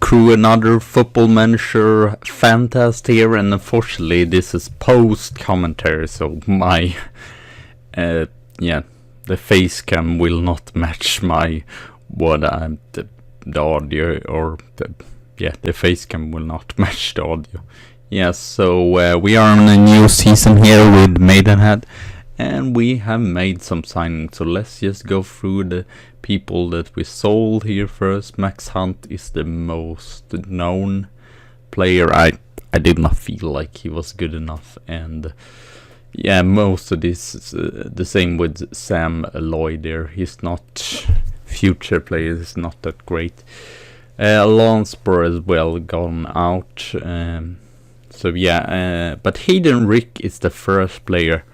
crew, another Football Manager Fantast here, and unfortunately this is post commentary, so my the face cam will not match my the audio, or the face cam will not match the audio. So we are on a new season here with Maidenhead, and we have made some signings, so let's just go through the people that we sold here first. Max Hunt is the most known player. I did not feel like he was good enough, and most of this is the same with Sam Lloyd there. He's not future player, is not that great. Lansborough as well gone out, but Hayden Rick is the first player.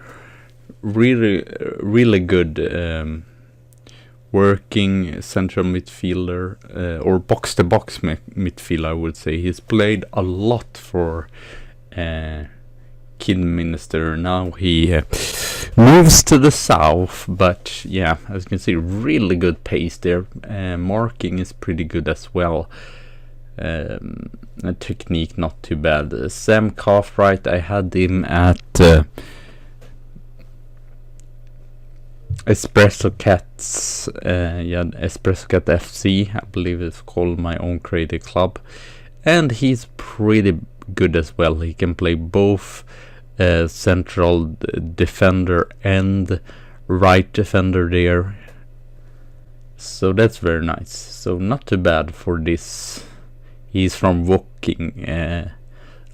Really good working central midfielder, or box-to-box midfielder, I would say. He's played a lot for Kidminster. Now he moves to the south, but as you can see, really good pace there. Marking is pretty good as well. Technique not too bad. Sam Cartwright, I had him at Espresso Cats, Espresso Cat FC, I believe it's called, my own creative club, and he's pretty good as well. He can play both central defender and right defender there, so that's very nice. So not too bad for this. He's from Woking,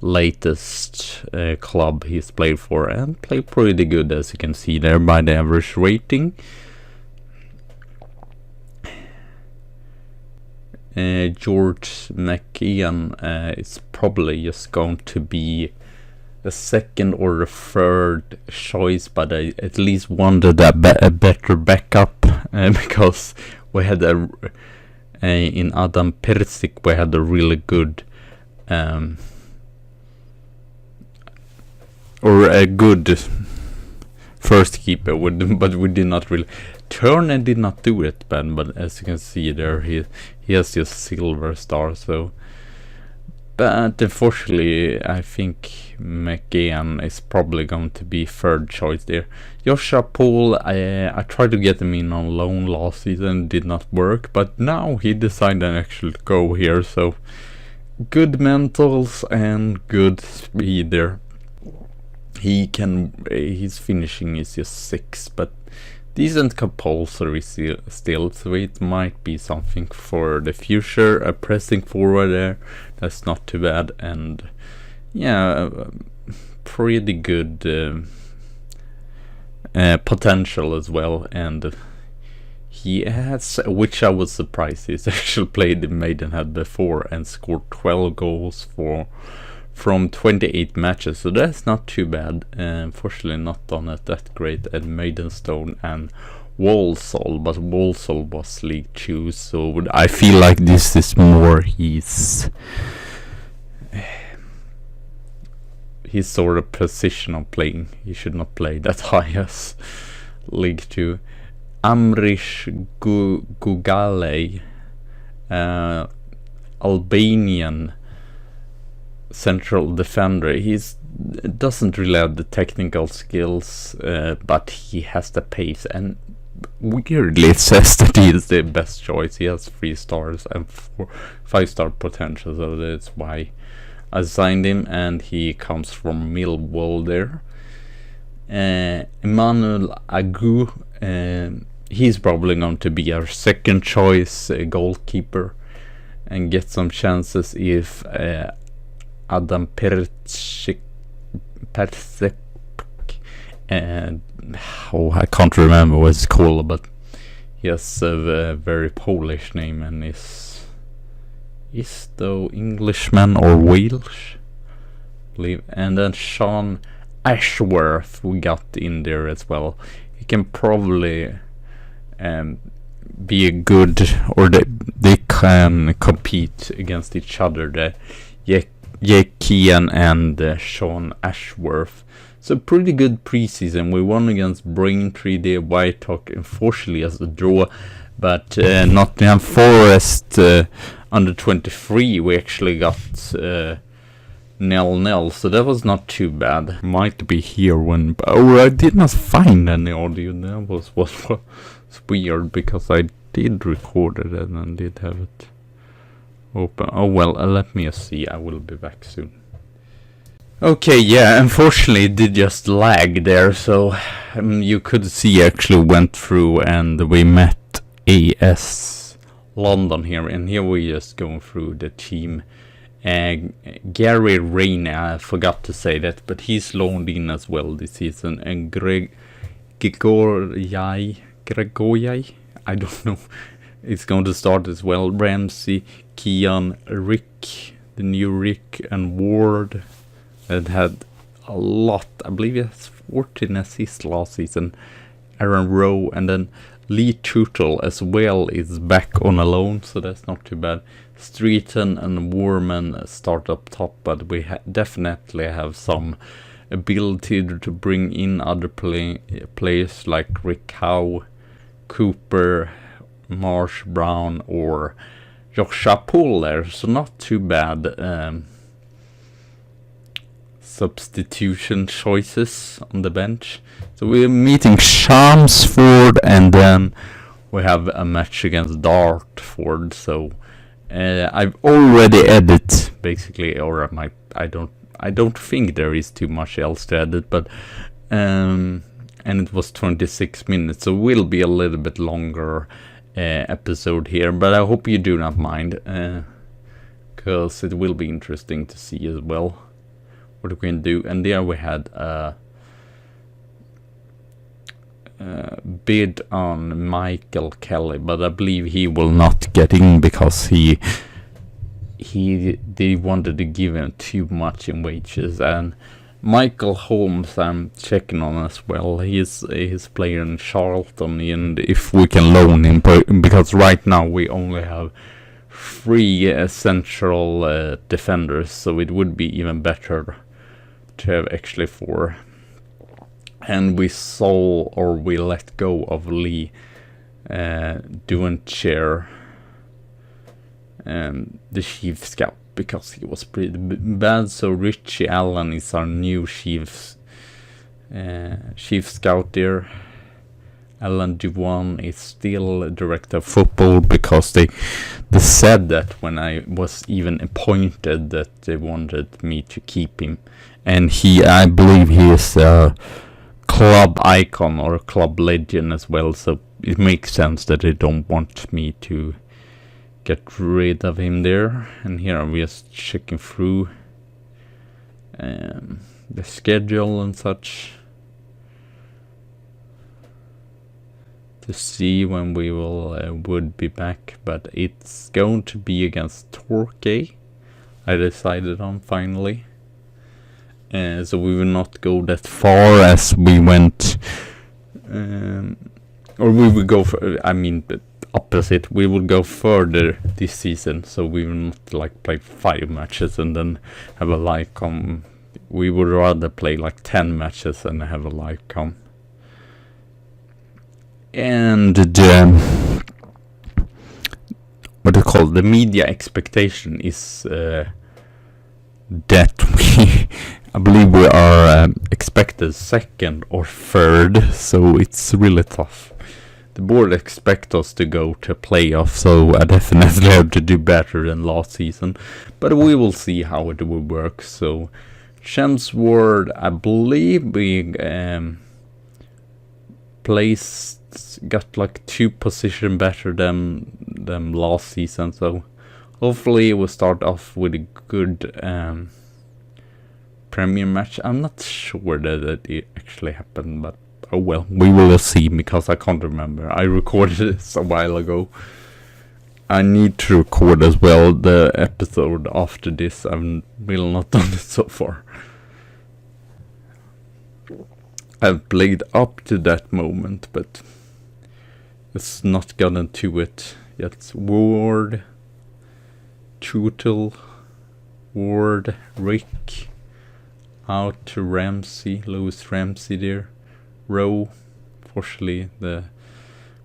latest club he's played for, and played pretty good, as you can see there by the average rating. George McKeon is probably just going to be the second or the third choice, but I at least wanted a better backup, because we had in Adam Persic we had a really good or a good first keeper, but we did not really. Turner did not do it bad, but as you can see there, he has just silver star. So, but unfortunately, I think McGann is probably going to be third choice there. Joshua Paul, I tried to get him in on loan last season, did not work, but now he decided to actually go here. So, good mentals and good speed there. His finishing is just 6, but decent compulsory still, so it might be something for the future. A pressing forward there, that's not too bad, and pretty good potential as well. And he has, which I was surprised, he's actually played in Maidenhead before and scored 12 goals from 28 matches, so that's not too bad. Unfortunately not done it that great at Maidenstone and Walsall, but Walsall was League 2, so I feel like this is more his sort of position of playing. He should not play that high as League 2. Amrish Gugale, Albanian central defender. He doesn't really have the technical skills, but he has the pace, and weirdly it says that he is the best choice. He has 3 stars and 5-star potential, so that's why I signed him, and he comes from Millwall there. Emmanuel Agu, he's probably going to be our second choice goalkeeper and get some chances if Adam Persic, and I can't remember what it's called, but he has a very Polish name, and is though Englishman or Welsh, I believe. And then Sean Ashworth we got in there as well. He can probably be a good, or they can compete against each other, the Yekian and Sean Ashworth. So pretty good preseason. We won against Braintree, the White Hawk, unfortunately as a draw. But Nottingham Forest under 23, we actually got 0-0, so that was not too bad. Might be here when... Oh, I did not find any audio. That was what was weird, because I did record it and then did have it open. Oh well, let me see. I will be back soon. Okay, yeah, unfortunately it did just lag there, so you could see actually went through and we met AS London here, and here we just going through the team. Gary Reyna, I forgot to say that, but he's loaned in as well this season, and Gregoyai, I don't know, it's going to start as well. Ramsey, Kean, Rick, the new Rick, and Ward, that had a lot, I believe he has 14 assists last season. Aaron Rowe, and then Lee Tootle as well is back on a loan, so that's not too bad. Streeton and Warman start up top, but we definitely have some ability to bring in other players like Rick Howe, Cooper, Marsh Brown, or Joshua Poole there, so not too bad substitution choices on the bench. So we're meeting Chelmsford, and then we have a match against Dartford. So I've already edited basically, or I don't think there is too much else to edit, but and it was 26 minutes, so will be a little bit longer episode here, but I hope you do not mind, because it will be interesting to see as well what we can do. And there we had bid on Michael Kelly, but I believe he will not get in because they wanted to give him too much in wages. And Michael Holmes I'm checking on as well. He's playing in Charlton, and if we can loan him, because right now we only have 3 central defenders, so it would be even better to have actually 4. And we let go of Lee Duanchair, the chief scout, because he was pretty bad. So Richie Allen is our new chief scout there. Alan Duwan is still director of football, because they said that when I was even appointed that they wanted me to keep him. And I believe he is a club icon or a club legend as well, so it makes sense that they don't want me to get rid of him there. And here I'm just checking through the schedule and such to see when we would be back, but it's going to be against Torquay, I decided on finally. So we will not go that far as we went, or we will go for, the opposite, we will go further this season, so we will not play 5 matches and then have a live com. We would rather play 10 matches and have a live com. And the media expectation is that I believe we are expected 2nd or 3rd, so it's really tough. The board expect us to go to playoff, so I definitely have to do better than last season, but we will see how it will work. So Chelmsford, I believe we got 2 position better than last season, so hopefully we'll start off with a good Premier match. I'm not sure that it actually happened, but oh well, we will see, because I can't remember. I recorded this a while ago. I need to record as well the episode after this. I've really not done it so far. I've played up to that moment, but it's not gotten to it yet. Ward, Tootle, Ward, Rick, out to Ramsey, Lewis Ramsey there. Rowe, fortunately the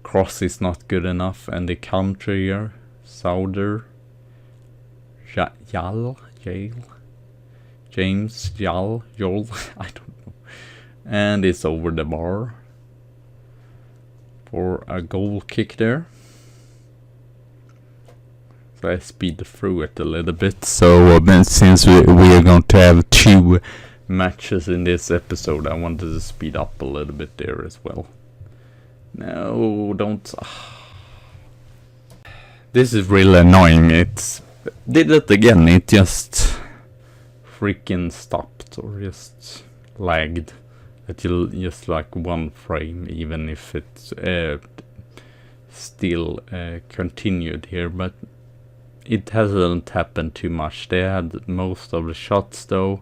cross is not good enough, and the counter here, Sauder, Yal, James, Yal, I don't know. And it's over the bar for a goal kick there. So I speed through it a little bit. So since we are going to have 2 matches in this episode, I wanted to speed up a little bit there as well. No, don't. This is really annoying. It did it again. It just freaking stopped or just lagged. It just like one frame, even if it's still continued here, but it hasn't happened too much. They had most of the shots though,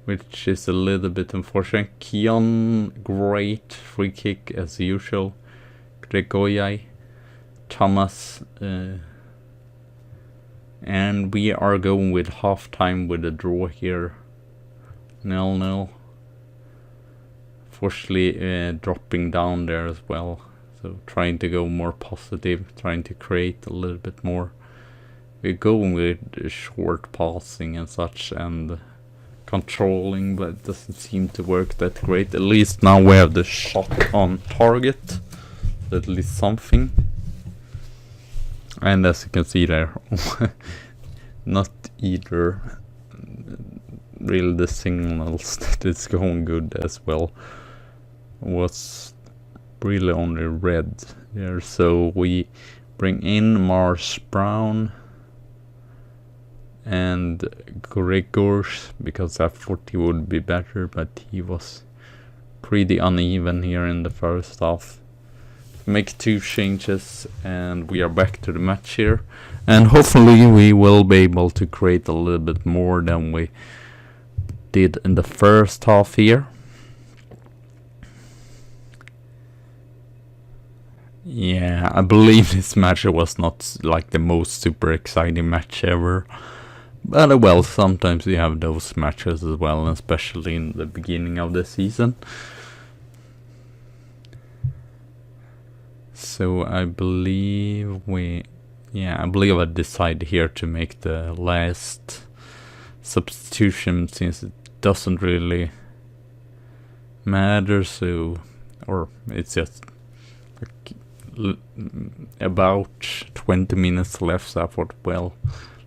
which is a little bit unfortunate. Keon, great free kick as usual. Gregoyai, Thomas, and we are going with half-time with a draw here. 0-0. Fortunately, dropping down there as well. So trying to go more positive, trying to create a little bit more. We're going with short passing and such and controlling, but it doesn't seem to work that great. At least now we have the shot on target. At least something. And as you can see there, not either really the signals that it's going good as well. Was really only red there. So we bring in Mars Brown and Gregors, because I thought he would be better, but he was pretty uneven here in the first half. Make 2 changes and we are back to the match here, and hopefully we will be able to create a little bit more than we did in the first half here. Yeah, I believe this match was not like the most super exciting match ever. But well, sometimes you have those matches as well, especially in the beginning of the season. So I believe I decided here to make the last substitution, since it doesn't really matter. So, or it's just like about 20 minutes left. So I thought, well,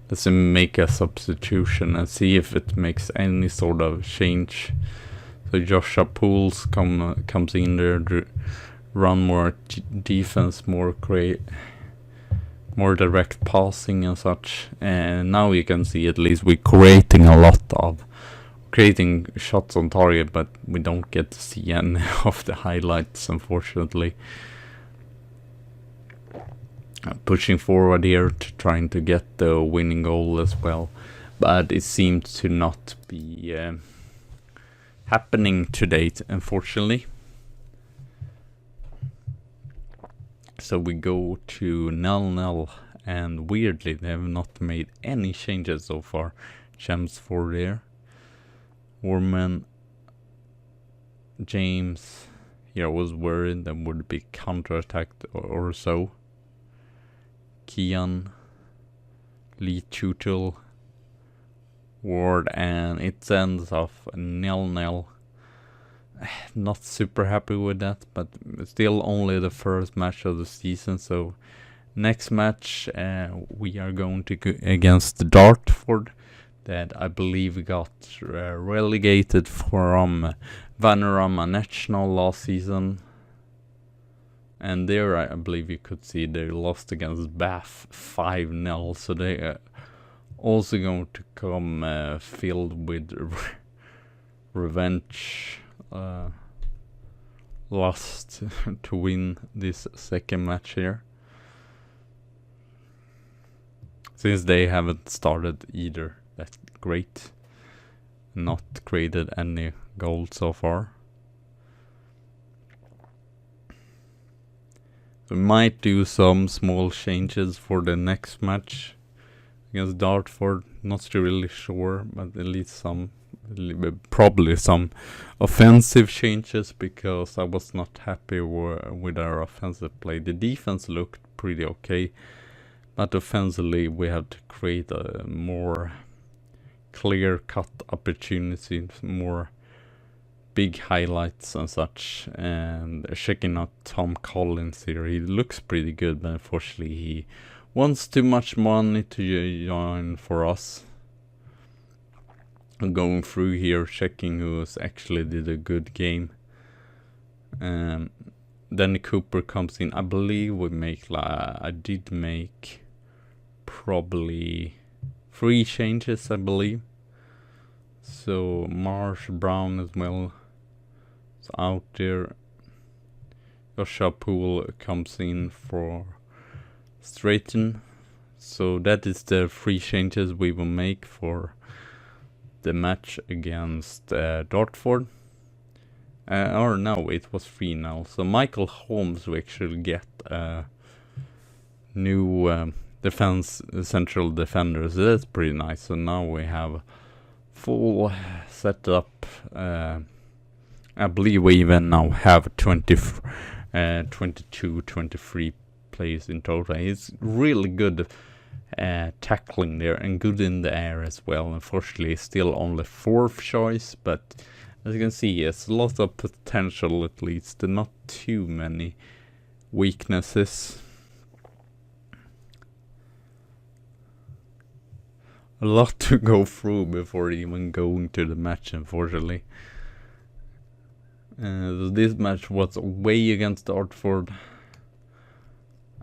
let's make a substitution and see if it makes any sort of change. So Joshua Pools comes in there, run more defense, more direct passing and such. And now you can see at least we're creating shots on target, but we don't get to see any of the highlights, unfortunately. Pushing forward here to trying to get the winning goal as well, but it seems to not be happening to date, unfortunately. So we go to 0-0, and weirdly they have not made any changes so far. Champs for there, Warman, James. Here I was worried that would be counter-attacked or so. Kian, Lee Tutel, Ward, and it ends off 0-0. Not super happy with that, but still only the first match of the season. So next match we are going to go against Dartford, that I believe got relegated from Vanarama National last season. And there I believe you could see they lost against Bath 5-0. So they are also going to come filled with revenge lust to win this second match here. Since they haven't started either that great. Not created any goals so far. We might do some small changes for the next match against Dartford. Not really sure, but at least some probably some offensive changes because I was not happy with our offensive play. The defense looked pretty okay, but offensively we have to create a more clear-cut opportunities, more big highlights and such. And checking out Tom Collins here, he looks pretty good, but unfortunately he wants too much money to join for us. I'm going through here, checking who's actually did a good game. Then Cooper comes in. I believe we make I did make probably 3 changes, I believe. So Marsh Brown as well is out there. Joshua Poole comes in for Straighten. So that is the 3 changes we will make for the match against Dartford. Or no, it was 3 now. So Michael Holmes will actually get a new central defender. So that's pretty nice. So now we have full setup. I believe we even now have 22, 23 players in total. He's really good tackling there and good in the air as well. Unfortunately, still only 4th choice, but as you can see, he has a lot of potential at least, and not too many weaknesses. A lot to go through before even going to the match, unfortunately. This match was away against Dartford.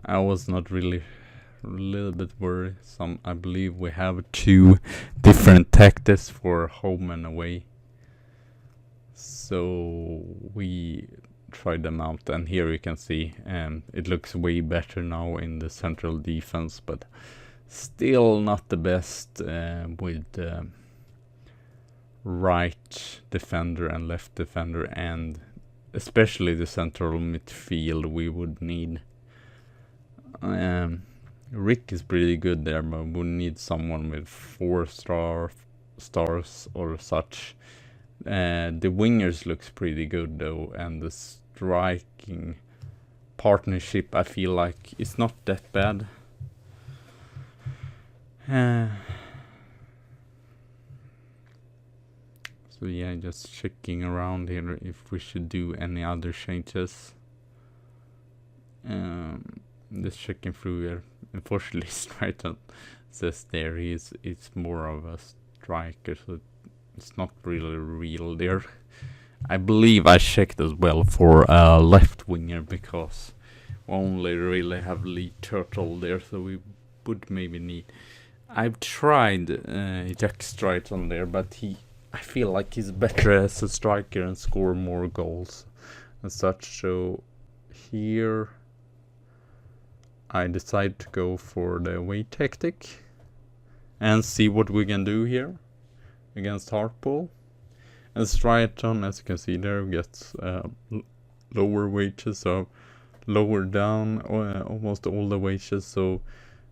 I was not really a little bit worried. I believe we have 2 different tactics for home and away. So we tried them out, and here you can see it looks way better now in the central defense, but still not the best with right defender and left defender, and especially the central midfield we would need. Rick is pretty good there, but we need someone with 4 stars or such. The wingers looks pretty good though, and the striking partnership I feel like it's not that bad. So yeah, just checking around here if we should do any other changes. Just checking through here. Unfortunately, Stryton says there it's more of a striker, so it's not really real there. I believe I checked as well for a left winger because we only really have Lee Turtle there, so we would maybe need. I've tried Jack Stryton there, but I feel like he's better as a striker and score more goals and such. So here I decide to go for the away tactic and see what we can do here against Football. And Stryton, as you can see there, gets lower wages, so lower down almost all the wages. So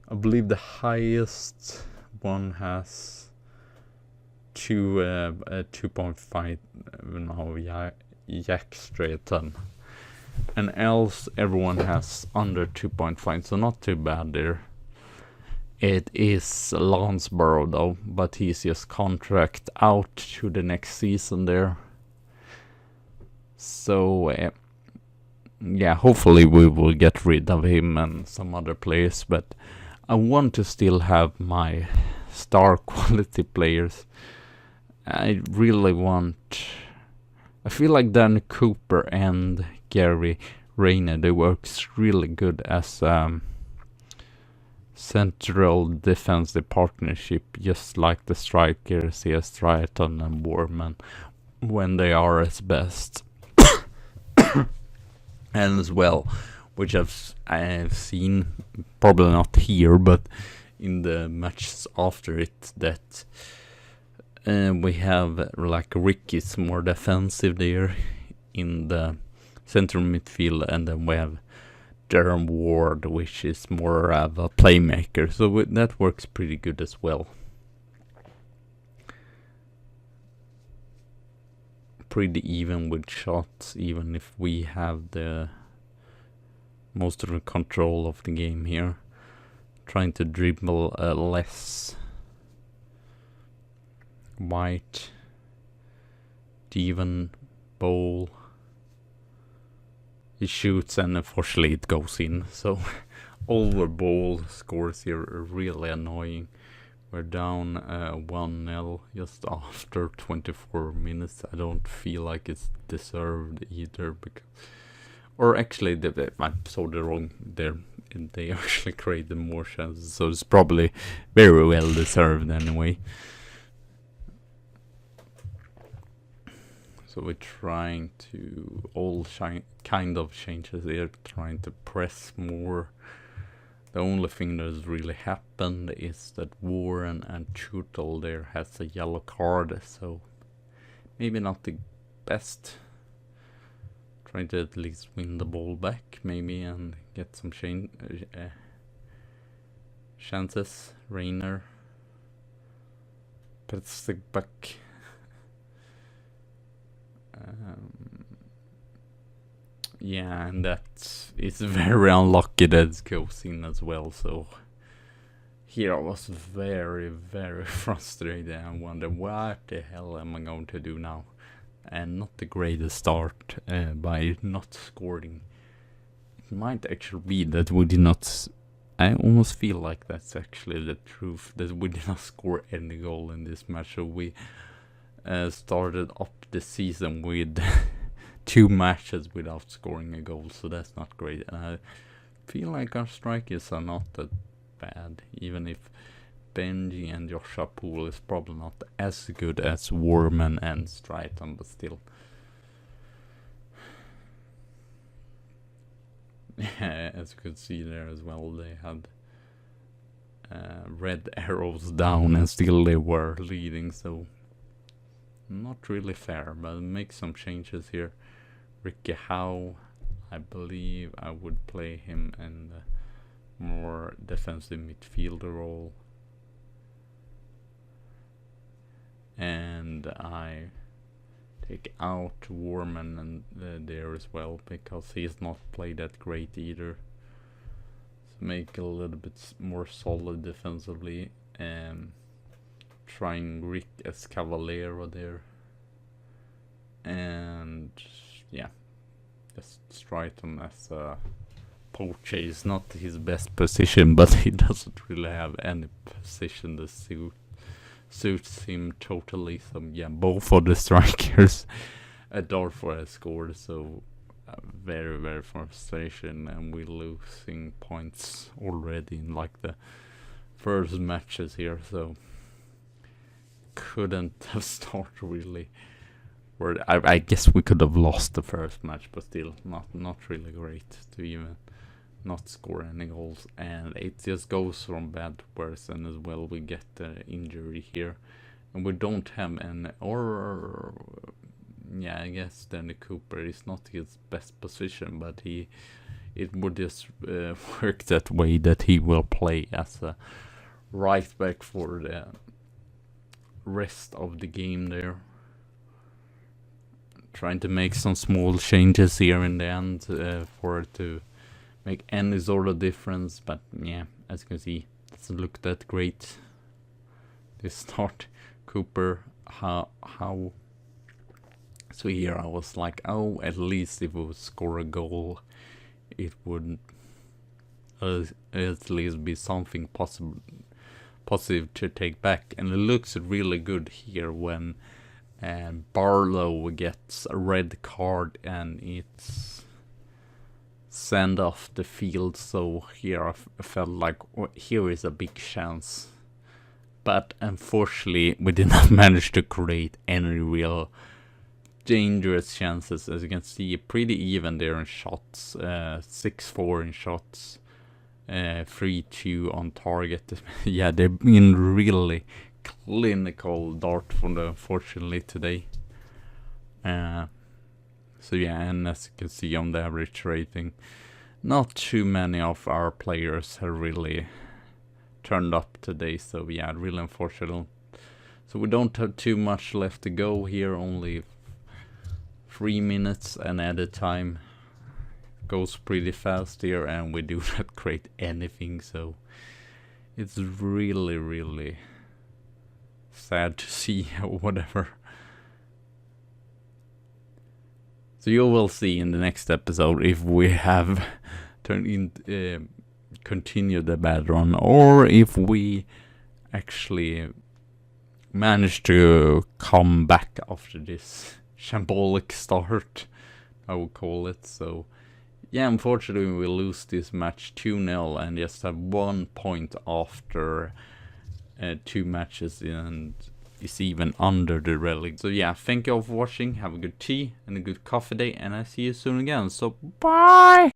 I believe the highest one has 2.5 now, Jack Stryton. And else everyone has under 2.5, so not too bad there. It is Lansborough though, but he's just contract out to the next season there. So yeah, hopefully we will get rid of him and some other players, but I want to still have my star quality players. I feel like Dan Cooper and Gary Rayner, they work really good as central defensive partnership, just like the strikers here, Stryton and Warman, when they are at best. And as well, which I've seen, probably not here, but in the matches after it, that we have like Rick is more defensive there in the central midfield, and then we have Durham Ward, which is more of a playmaker, so that works pretty good as well. pretty even with shots, even if we have the most of the control of the game here. Trying to dribble less. White, even bowl. He shoots and unfortunately it goes in. So over ball scores here are really annoying. We're down 1-0 just after 24 minutes. I don't feel like it's deserved either, because, or actually I saw the wrong there. They actually created more chances, so it's probably very well deserved anyway. So we're trying to all kind of changes here, trying to press more. The only thing that has really happened is that Warren and Chutel there has a yellow card, so maybe not the best. Trying to at least win the ball back maybe and get some chances. Rainer. Puts the back. Yeah, and that is very unlucky that it goes in as well. So here I was very, very frustrated and wondered what the hell am I going to do now? And not the greatest start by not scoring. It might actually be that we did not. I almost feel like that's actually the truth, that we did not score any goal in this match. So we started up the season with 2 matches without scoring a goal, so that's not great. And I feel like our strikers are not that bad, even if Benji and Joshua Poole is probably not as good as Warman and Stryton, but still. As you could see there as well, they had red arrows down and still they were leading, so not really fair, but make some changes here. Ricky Howe, I believe I would play him in the more defensive midfielder role. And I take out Warman and there as well, because he's not played that great either. So make it a little bit more solid defensively. Trying Rick as Cavallero there. And yeah, just Stryton as a poacher is not his best position, but he doesn't really have any position that suits him totally. So yeah, both of the strikers Darfur has scored, so very, very frustration, and we're losing points already in like the first matches here, so couldn't have started really. I guess we could have lost the first match, but still not really great to even not score any goals, and it just goes from bad to worse. And as well, we get the injury here, and we don't have any, or yeah, I guess Danny Cooper is not his best position, but it would just work that way that he will play as a right back for the rest of the game there. Trying to make some small changes here in the end for it to make any sort of difference, but yeah, as you can see, it doesn't look that great. This start, Cooper, how. So here I was like, oh, at least if we would score a goal, it would at least be something positive to take back. And it looks really good here when Barlow gets a red card and it's sent off the field. So here I felt like here is a big chance, but unfortunately we did not manage to create any real dangerous chances. As you can see, pretty even there in shots, 6-4 in shots, 3-2 on target. Yeah, they've been really clinical Dartford, unfortunately, today. So yeah, and as you can see on the average rating, not too many of our players have really turned up today. So yeah, really unfortunate. So we don't have too much left to go here, only 3 minutes and edit time goes pretty fast here, and we do not create anything, so it's really sad to see or whatever. So you will see in the next episode if we have continued the bad run, or if we actually manage to come back after this shambolic start, I would call it. So yeah, unfortunately we lose this match 2-0 and just have 1 point after 2 matches, and is even under the relegation. So yeah, thank you all for watching. Have a good tea and a good coffee day, and I see you soon again. So bye!